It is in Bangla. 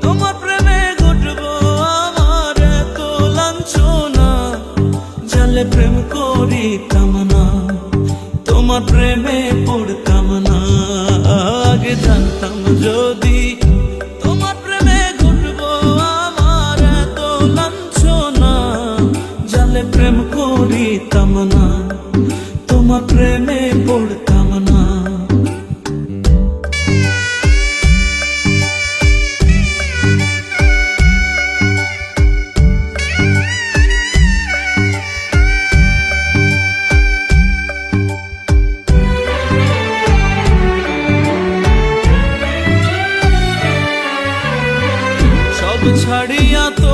তোমার প্রেমে ঘটবো আমার এত লাঞ্ছনা, জানলে প্রেম করিতাম না, তোমার প্রেমে পড়তাম না। আগে জানতাম যদি তোমার প্রেমে ঘটবো আমার এত লাঞ্ছনা, জানলে প্রেম করিতাম না, তোমার প্রেমে পড়তাম না। সব ছাড়িয়া তো